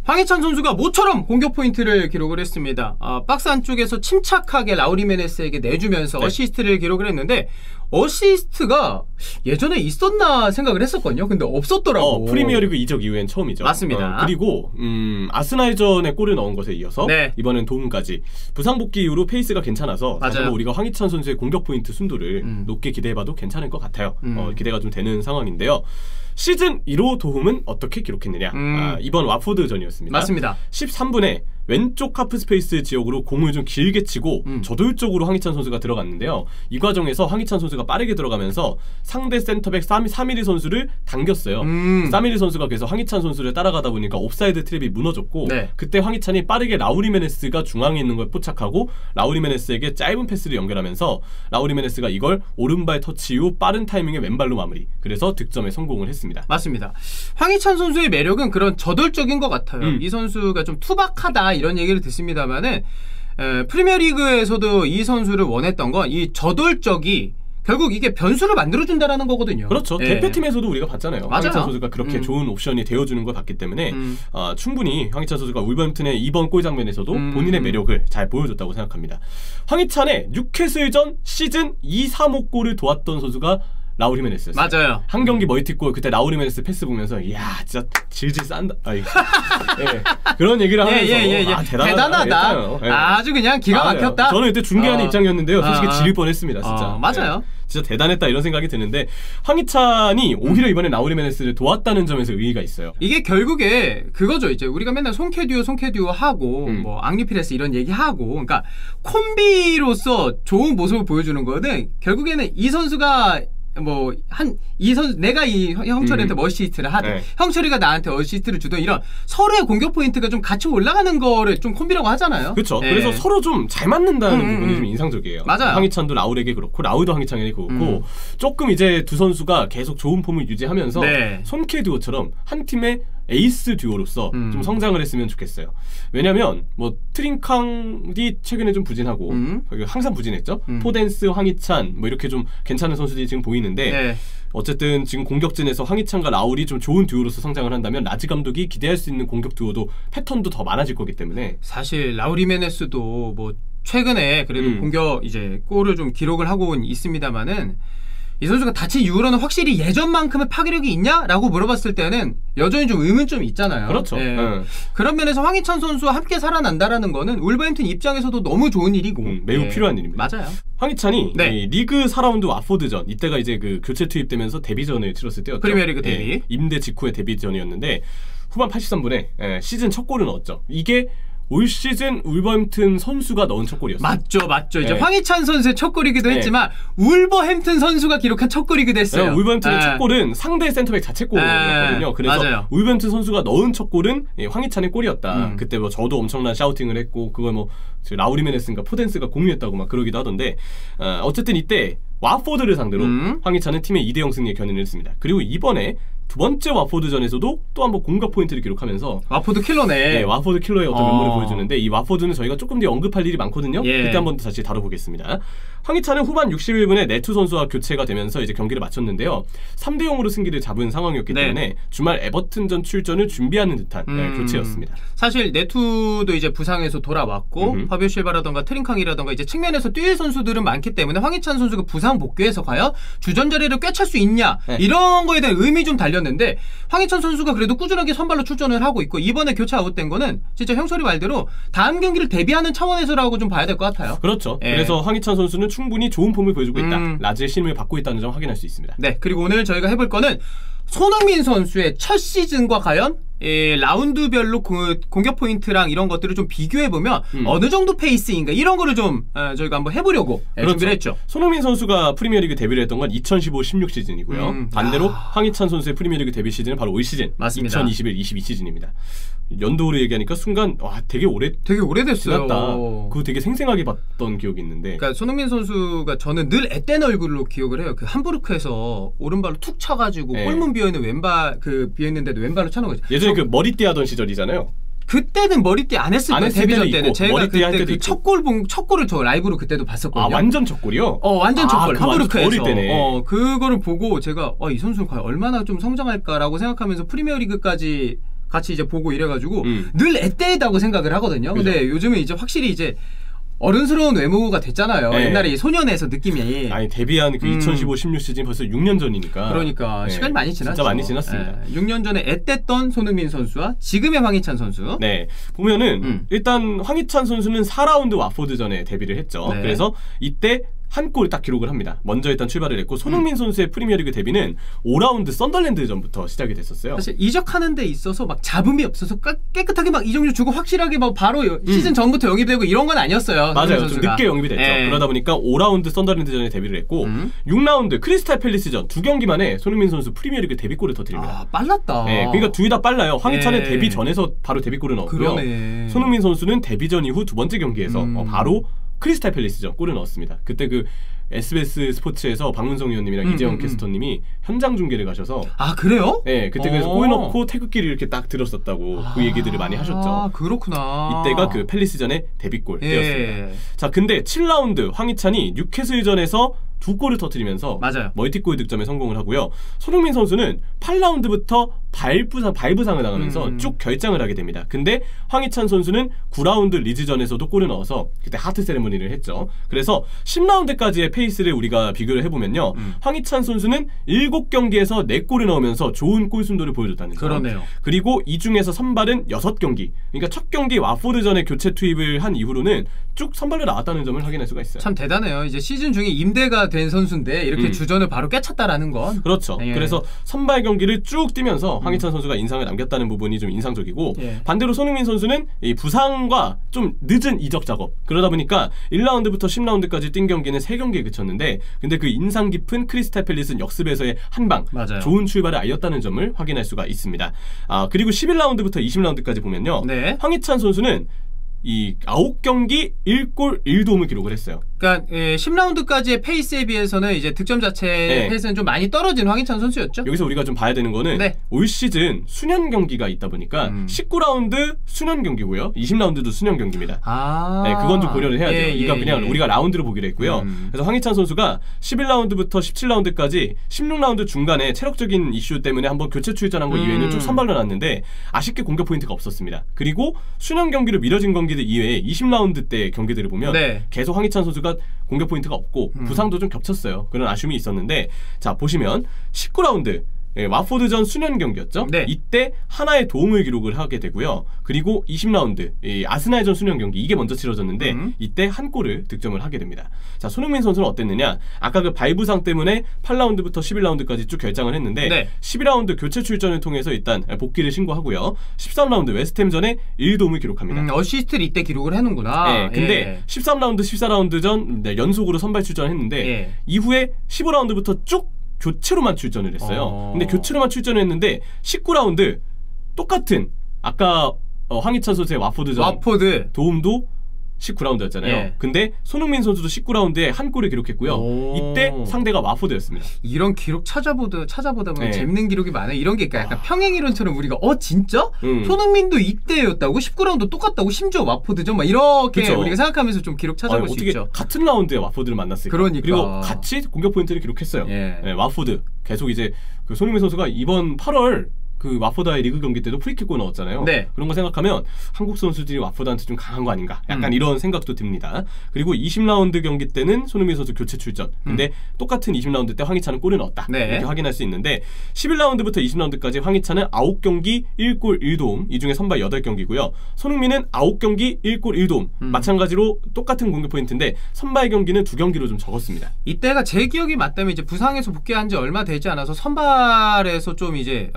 황희찬 선수가 모처럼 공격 포인트를 기록을 했습니다. 박스 안쪽에서 침착하게 라우리 메네스에게 내주면서 네. 어시스트를 기록을 했는데 어시스트가 예전에 있었나 생각을 했었거든요. 근데 없었더라고. 프리미어리그 이적 이후엔 처음이죠. 맞습니다. 그리고 아스날전에 골을 넣은 것에 이어서 네. 이번엔 도움까지 부상 복귀 이후로 페이스가 괜찮아서 다시 한번 우리가 황희찬 선수의 공격 포인트 순도를 높게 기대해봐도 괜찮을 것 같아요. 기대가 좀 되는 상황인데요. 시즌 1호 도움은 어떻게 기록했느냐. 이번 와포드전이었습니다. 맞습니다. 13분에 왼쪽 하프 스페이스 지역으로 공을 좀 길게 치고 저돌적으로 황희찬 선수가 들어갔는데요. 이 과정에서 황희찬 선수가 빠르게 들어가면서 상대 센터백 사미리 선수를 당겼어요. 사미리 선수가 그래서 황희찬 선수를 따라가다 보니까 옵사이드 트랩이 무너졌고 네. 그때 황희찬이 빠르게 라우리 메네스가 중앙에 있는 걸 포착하고 라우리 메네스에게 짧은 패스를 연결하면서 라우리 메네스가 이걸 오른발 터치 후 빠른 타이밍에 왼발로 마무리. 그래서 득점에 성공을 했습니다. 맞습니다. 황희찬 선수의 매력은 그런 저돌적인 것 같아요. 이 선수가 좀 투박하다 이런 얘기를 듣습니다만은 프리미어리그에서도 이 선수를 원했던 건 이 저돌적이 결국 이게 변수를 만들어준다라는 거거든요. 그렇죠. 예. 대표팀에서도 우리가 봤잖아요. 맞아요. 황희찬 선수가 그렇게 좋은 옵션이 되어주는 걸 봤기 때문에 충분히 황희찬 선수가 울버햄튼의 이번 골 장면에서도 본인의 매력을 잘 보여줬다고 생각합니다. 황희찬의 뉴캐슬전 시즌 2, 3호 골을 도왔던 선수가 라우리 메네스였어요. 맞아요. 한 경기 멀티골 그때 라우리 메네스 패스 보면서 이야 진짜 질질 싼다. 예. 그런 얘기를 하면서 대단하다. 예. 아주 그냥 기가 막혔다. 저는 그때 중계하는 입장이었는데요. 솔직히 지릴 뻔했습니다. 진짜. 맞아요. 예. 진짜 대단했다 이런 생각이 드는데 황희찬이 오히려 이번에 라우리 메네스를 도왔다는 점에서 의의가 있어요. 이게 결국에 그거죠. 이제 우리가 맨날 송캐듀오 하고 뭐 앙리피레스 이런 얘기하고 그러니까 콤비로서 좋은 모습을 보여주는 거는 결국에는 이 선수가 내가 이 형철이한테 어시스트를 하든 형철이가 나한테 어시스트를 주든 이런 서로의 공격 포인트가 좀 같이 올라가는 거를 좀 콤비라고 하잖아요. 그렇죠. 그래서 서로 좀 잘 맞는다는 부분이 좀 인상적이에요. 맞아요. 황희찬도 라울에게 그렇고 라울도 황희찬에게 그렇고 조금 이제 두 선수가 계속 좋은 폼을 유지하면서 손캐 듀오처럼 한 팀의 에이스 듀오로서 좀 성장을 했으면 좋겠어요. 왜냐면 뭐 트링캉이 최근에 좀 부진하고 항상 부진했죠. 포덴스, 황희찬 뭐 이렇게 좀 괜찮은 선수들이 지금 보이는데 어쨌든 지금 공격진에서 황희찬과 라울이 좀 좋은 듀오로서 성장을 한다면 라지 감독이 기대할 수 있는 공격 듀오도 패턴도 더 많아질 거기 때문에 사실 라우리 메네스도 뭐 최근에 그래도 공격 이제 골을 좀 기록을 하고 있습니다만은 이 선수가 다친 이후로는 확실히 예전만큼의 파괴력이 있냐라고 물어봤을 때는 여전히 좀 의문점이 있잖아요. 그렇죠. 그런 면에서 황희찬 선수와 함께 살아난다라는 거는 울버햄튼 입장에서도 너무 좋은 일이고 매우 필요한 일입니다. 맞아요. 황희찬이 이 리그 4라운드 와포드전 이때가 이제 그 교체 투입되면서 데뷔전을 치렀을 때였죠. 프리미어리그 데뷔. 임대 직후의 데뷔전이었는데 후반 83분에 시즌 첫 골을 넣었죠. 이게 올 시즌 울버햄튼 선수가 넣은 첫 골이었어요. 맞죠. 이제 황희찬 선수의 첫 골이기도 했지만 울버햄튼 선수가 기록한 첫 골이기도 했어요. 울버햄튼의 첫 골은 상대 센터백 자책골이었거든요. 그래서 울버햄튼 선수가 넣은 첫 골은 황희찬의 골이었다. 그때 뭐 저도 엄청난 샤우팅을 했고 그걸 뭐 라우리 메네스인가 포덴스가 공유했다고 막 그러기도 하던데 어쨌든 이때 와포드를 상대로 황희찬은 팀의 2대0 승리에 견인을 했습니다. 그리고 이번에 두 번째 와포드전에서도 또 한번 공격 포인트를 기록하면서 와포드 킬러네. 와포드 킬러의 어떤 면모를 보여주는데 이 와포드는 저희가 조금 뒤에 언급할 일이 많거든요. 그때 한번 다시 다뤄보겠습니다. 황희찬은 후반 61분에 네투 선수와 교체가 되면서 이제 경기를 마쳤는데요. 3대0으로 승기를 잡은 상황이었기 때문에 주말 에버튼전 출전을 준비하는 듯한 교체였습니다. 사실 네투도 이제 부상에서 돌아왔고 파비오 실바라던가 트링캉이라던가 이제 측면에서 뛸 선수들은 많기 때문에 황희찬 선수가 부상 복귀해서 과연 주전 자리를 꿰찰 수 있냐 이런 거에 대한 의미 좀 달렸는데 황희찬 선수가 그래도 꾸준하게 선발로 출전을 하고 있고 이번에 교체 아웃된 거는 진짜 형철이 말대로 다음 경기를 대비하는 차원에서라고 좀 봐야 될 것 같아요. 그렇죠. 그래서 황희찬 선수는 충분히 좋은 폼을 보여주고 있다. 라지의 신임을 받고 있다는 점 확인할 수 있습니다. 네, 그리고 오늘 저희가 해볼 거는 손흥민 선수의 첫 시즌과 과연 라운드별로 공격 포인트랑 이런 것들을 좀 비교해보면 어느 정도 페이스인가 이런 거를 좀 저희가 한번 해보려고 준비를 했죠. 손흥민 선수가 프리미어리그 데뷔를 했던 건 2015-16 시즌이고요. 반대로 황희찬 선수의 프리미어리그 데뷔 시즌은 바로 올 시즌 맞습니다. 2021-22 시즌입니다. 연도로 얘기하니까 순간 와 되게 오래됐어요. 지났다. 그거 되게 생생하게 봤던 기억이 있는데 그러니까 손흥민 선수가 저는 늘 앳된 얼굴로 기억을 해요. 그 함부르크에서 오른발로 툭 쳐가지고 골문 비어있는 왼발 비어있는데도 왼발로 차는 거죠. 예전에 그 머리띠 하던 시절이잖아요. 그때는 머리띠 안 했을 거예요. 데뷔전 때는 제가 그때 그 첫 골을 저 라이브로 그때도 봤었거든요. 완전 첫 골이요? 완전 첫 골. 함부르크에서. 어릴 때네. 그거를 보고 제가 이 선수는 과연 얼마나 좀 성장할까라고 생각하면서 프리미어리그까지 같이 이제 보고 이래가지고 늘 앳되다고 생각을 하거든요. 그죠? 근데 요즘은 이제 확실히 이제 어른스러운 외모가 됐잖아요. 네. 옛날에 이 소년에서 느낌이. 아니 데뷔한 그 2015-16 시즌 벌써 6년 전이니까. 그러니까 시간이 많이 지났죠. 진짜 많이 지났습니다. 6년 전에 앳됐던 손흥민 선수와 지금의 황희찬 선수. 네, 보면은 일단 황희찬 선수는 4라운드 와포드전에 데뷔를 했죠. 네. 그래서 이때 한 골 딱 기록을 합니다. 먼저 일단 출발을 했고 손흥민 선수의 프리미어리그 데뷔는 5라운드 썬더랜드전부터 시작이 됐었어요. 사실 이적하는 데 있어서 막 잡음이 없어서 깨끗하게 막 이적료 주고 확실하게 막 바로 시즌 전부터 영입되고 이런 건 아니었어요. 맞아요. 좀 늦게 영입이 됐죠. 그러다 보니까 5라운드 썬더랜드전에 데뷔를 했고 6라운드 크리스탈 팰리스전 2경기 만에 손흥민 선수 프리미어리그 데뷔골을 터뜨립니다. 아, 빨랐다. 네, 그러니까 둘 다 빨라요. 황희찬은 데뷔 전에서 바로 데뷔골을 넣었고요. 그러네. 손흥민 선수는 데뷔전 이후 두 번째 경기에서 바로 크리스탈 팰리스전 골을 넣었습니다. 그때 그 SBS 스포츠에서 박문성 위원님이랑 이재영 캐스터님이 현장 중계를 가셔서 아 그래요? 네, 그때 그래서 골 넣고 태극기를 이렇게 딱 들었었다고 그 얘기들을 많이 하셨죠. 아 그렇구나. 이때가 그 팰리스전의 데뷔골 때였습니다. 자, 근데 7라운드 황희찬이 뉴캐슬전에서 2골을 터뜨리면서 맞아요. 멀티골 득점에 성공을 하고요. 손흥민 선수는 8라운드부터 발부상을 당하면서 쭉 결장을 하게 됩니다. 근데 황희찬 선수는 9라운드 리즈전에서도 골을 넣어서 그때 하트 세레머니를 했죠. 그래서 10라운드까지의 페이스를 우리가 비교를 해보면요. 황희찬 선수는 7경기에서 4골을 넣으면서 좋은 골 순도를 보여줬다는 점. 그러네요. 그리고 이 중에서 선발은 6경기. 그러니까 첫 경기 와포드전에 교체 투입을 한 이후로는 쭉 선발로 나왔다는 점을 확인할 수가 있어요. 참 대단해요. 이제 시즌 중에 임대가 된 선수인데 이렇게 주전을 바로 꿰찼다라는 건. 그렇죠. 그래서 선발 경기를 쭉 뛰면서 황희찬 선수가 인상을 남겼다는 부분이 좀 인상적이고 반대로 손흥민 선수는 이 부상과 좀 늦은 이적 작업 그러다 보니까 1라운드부터 10라운드까지 뛴 경기는 3경기에 그쳤는데 근데 그 인상 깊은 크리스탈 팰리스 역습에서의 한방 좋은 출발을 알렸다는 점을 확인할 수가 있습니다. 아 그리고 11라운드부터 20라운드까지 보면요. 황희찬 선수는 이 9경기 1골 1도움을 기록을 했어요. 그러니까 10라운드까지의 페이스에 비해서는 이제 득점 자체의 페이스는 좀 많이 떨어진 황희찬 선수였죠. 여기서 우리가 좀 봐야 되는 거는 올 시즌 수년 경기가 있다 보니까 19라운드 수년 경기고요. 20라운드도 수년 경기입니다. 네, 그건 좀 고려를 해야 돼요. 그러니까 그냥 우리가 라운드로 보기로 했고요. 그래서 황희찬 선수가 11라운드부터 17라운드까지 16라운드 중간에 체력적인 이슈 때문에 한번 교체 출전한 거 이외에는 쭉 선발로 놨는데 아쉽게 공격 포인트가 없었습니다. 그리고 수년 경기로 미뤄진 경기들 이외에 20라운드 때 경기들을 보면 계속 황희찬 선수가 공격 포인트가 없고 부상도 좀 겹쳤어요. 그런 아쉬움이 있었는데 자 보시면 19라운드 와포드전 수년 경기였죠. 이때 하나의 도움을 기록을 하게 되고요. 그리고 20라운드 아스날전 수년 경기 이게 먼저 치러졌는데 이때 한 골을 득점을 하게 됩니다. 자 손흥민 선수는 어땠느냐? 아까 그 발부상 때문에 8라운드부터 11라운드까지 쭉 결장을 했는데 12라운드 교체 출전을 통해서 일단 복귀를 신고하고요. 13라운드 웨스트햄전에 1도움을 기록합니다. 어시스트를 이때 기록을 해놓구나. 근데 13라운드 14라운드전 연속으로 선발 출전했는데 이후에 15라운드부터 쭉 교체로만 출전을 했어요. 근데 교체로만 출전을 했는데 19라운드 똑같은 아까 황희찬 선수의 와포드전 도움도 19라운드였잖아요. 근데 손흥민 선수도 19라운드에 한 골을 기록했고요. 이때 상대가 와포드였습니다. 이런 기록 찾아보다 보면 재밌는 기록이 많아요. 이런 게 약간 평행이론처럼 우리가 진짜? 손흥민도 이때였다고? 19라운드 똑같다고? 심지어 와포드죠? 막 이렇게 우리가 생각하면서 좀 기록 찾아볼 수 있죠. 같은 라운드에 와포드를 만났을까? 그리고 같이 공격 포인트를 기록했어요. 와포드. 계속 이제 그 손흥민 선수가 이번 8월 그 와포드와의 리그 경기 때도 프리킥골 넣었잖아요. 그런 거 생각하면 한국 선수들이 와포드한테 좀 강한 거 아닌가 약간 이런 생각도 듭니다. 그리고 20라운드 경기 때는 손흥민 선수 교체 출전. 근데 똑같은 20라운드 때 황희찬은 골을 넣었다. 이렇게 확인할 수 있는데 11라운드부터 20라운드까지 황희찬은 9경기 1골 1도움 이 중에 선발 8경기고요. 손흥민은 9경기 1골 1도움 마찬가지로 똑같은 공격 포인트인데 선발 경기는 2경기로 좀 적었습니다. 이때가 제 기억이 맞다면 이제 부상에서 복귀한 지 얼마 되지 않아서 선발에서 좀 이제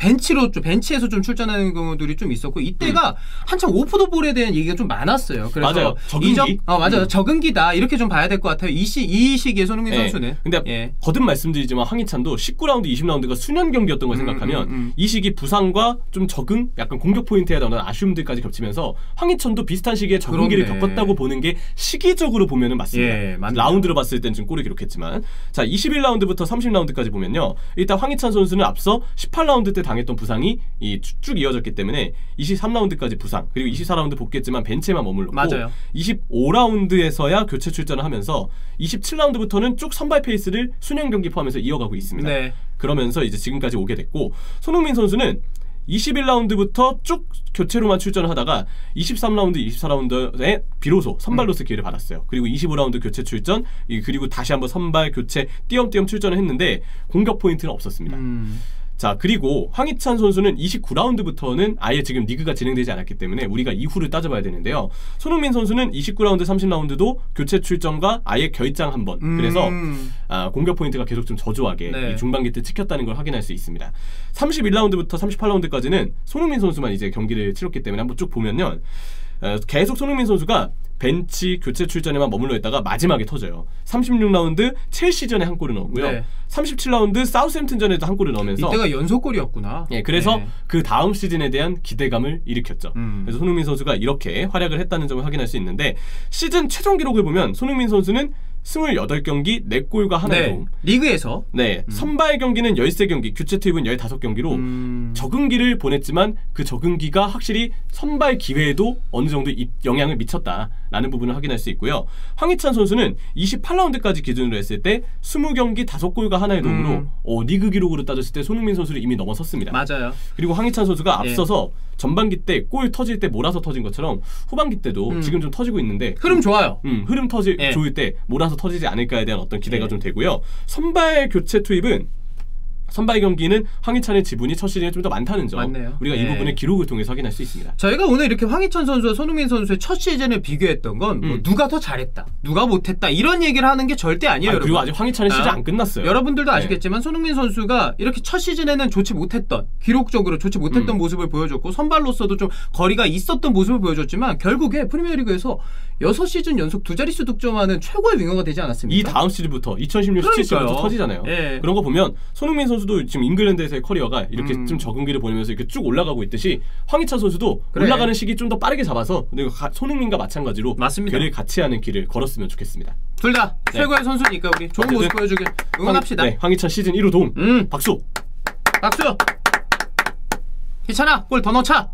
벤치에서 좀 출전하는 경우들이 좀 있었고 이때가 한참 오프더볼에 대한 얘기가 좀 많았어요. 그래서 맞아요. 적응기. 맞아요. 적응기다 이렇게 좀 봐야 될 것 같아요. 이 시기에 손흥민 선수는. 근데 거듭 말씀드리지만 황희찬도 19라운드, 20라운드가 수년 경기였던 걸 생각하면 이 시기 부상과 좀 적응, 약간 공격 포인트에 대한 아쉬움들까지 겹치면서 황희찬도 비슷한 시기에 적응기를 겪었다고 보는 게 시기적으로 보면은 맞습니다. 라운드로 봤을 땐 좀 골을 기록했지만 자 21라운드부터 30라운드까지 보면요. 일단 황희찬 선수는 앞서 18라운드 때 당했던 부상이 쭉 이어졌기 때문에 23라운드까지 부상 그리고 24라운드 복귀했지만 벤치에만 머물렀고 25라운드에서야 교체 출전을 하면서 27라운드부터는 쭉 선발 페이스를 수년 경기 포함해서 이어가고 있습니다. 그러면서 이제 지금까지 오게 됐고 손흥민 선수는 21라운드부터 쭉 교체로만 출전을 하다가 23라운드, 24라운드에 비로소 선발로서 기회를 받았어요. 그리고 25라운드 교체 출전, 그리고 다시 한번 선발 교체 띄엄띄엄 출전을 했는데 공격 포인트는 없었습니다. 자, 그리고 황희찬 선수는 29라운드부터는 아예 지금 리그가 진행되지 않았기 때문에 우리가 이후를 따져봐야 되는데요. 손흥민 선수는 29라운드, 30라운드도 교체 출전과 아예 결장 한 번. 그래서 공격 포인트가 계속 좀 저조하게 네. 이 중반기 때 찍혔다는 걸 확인할 수 있습니다. 31라운드부터 38라운드까지는 손흥민 선수만 이제 경기를 치렀기 때문에 한번 쭉 보면요. 계속 손흥민 선수가 벤치 교체 출전에만 머물러 있다가 마지막에 터져요. 36라운드 첼시전에 한 골을 넣었고요. 네. 37라운드 사우스햄튼전에도 한 골을 넣으면서 이때가 연속골이었구나. 예, 그래서 네. 그 다음 시즌에 대한 기대감을 일으켰죠. 그래서 손흥민 선수가 이렇게 활약을 했다는 점을 확인할 수 있는데 시즌 최종 기록을 보면 손흥민 선수는 28경기 4골과 1도움. 네, 리그에서 네, 선발 경기는 13경기, 교체 투입은 15경기로 적응기를 보냈지만 그 적응기가 확실히 선발 기회에도 어느 정도 영향을 미쳤다라는 부분을 확인할 수 있고요. 황희찬 선수는 28라운드까지 기준으로 했을 때 20경기 5골과 1의 도움으로 리그 기록으로 따졌을 때 손흥민 선수를 이미 넘어섰습니다. 맞아요. 그리고 황희찬 선수가 앞서서 전반기 때 골 터질 때 몰아서 터진 것처럼 후반기 때도 지금 좀 터지고 있는데 흐름 좋아요. 흐름 좋을 때 몰아서 터지지 않을까에 대한 어떤 기대가 좀 되고요. 선발 교체 투입은 선발 경기는 황희찬의 지분이 첫 시즌에 좀 더 많다는 점. 맞네요. 우리가 이 부분을 기록을 통해서 확인할 수 있습니다. 저희가 오늘 이렇게 황희찬 선수와 손흥민 선수의 첫 시즌을 비교했던 건 뭐 누가 더 잘했다, 누가 못했다 이런 얘기를 하는 게 절대 아니에요. 여러분. 그리고 아직 황희찬의 시즌 안 끝났어요. 여러분들도 아시겠지만 손흥민 선수가 이렇게 첫 시즌에는 좋지 못했던, 기록적으로 좋지 못했던 모습을 보여줬고 선발로서도 좀 거리가 있었던 모습을 보여줬지만 결국에 프리미어리그에서 6시즌 연속 두 자릿수 득점하는 최고의 윙어가 되지 않았습니까? 이 다음 시즌부터 2016-17시즌부터 터지잖아요. 그런 거 보면 손흥민 선수도 지금 잉글랜드에서의 커리어가 이렇게 좀 적응기를 보내면서 이렇게 쭉 올라가고 있듯이 황희찬 선수도 올라가는 시기 좀 더 빠르게 잡아서 손흥민과 마찬가지로 괴를 같이 하는 길을 걸었으면 좋겠습니다. 둘 다 최고의 선수니까 우리 좋은 모습 보여주길 응원합시다. 황희찬 시즌 1호 도움 박수! 박수! 희찬아 골 더 넣자!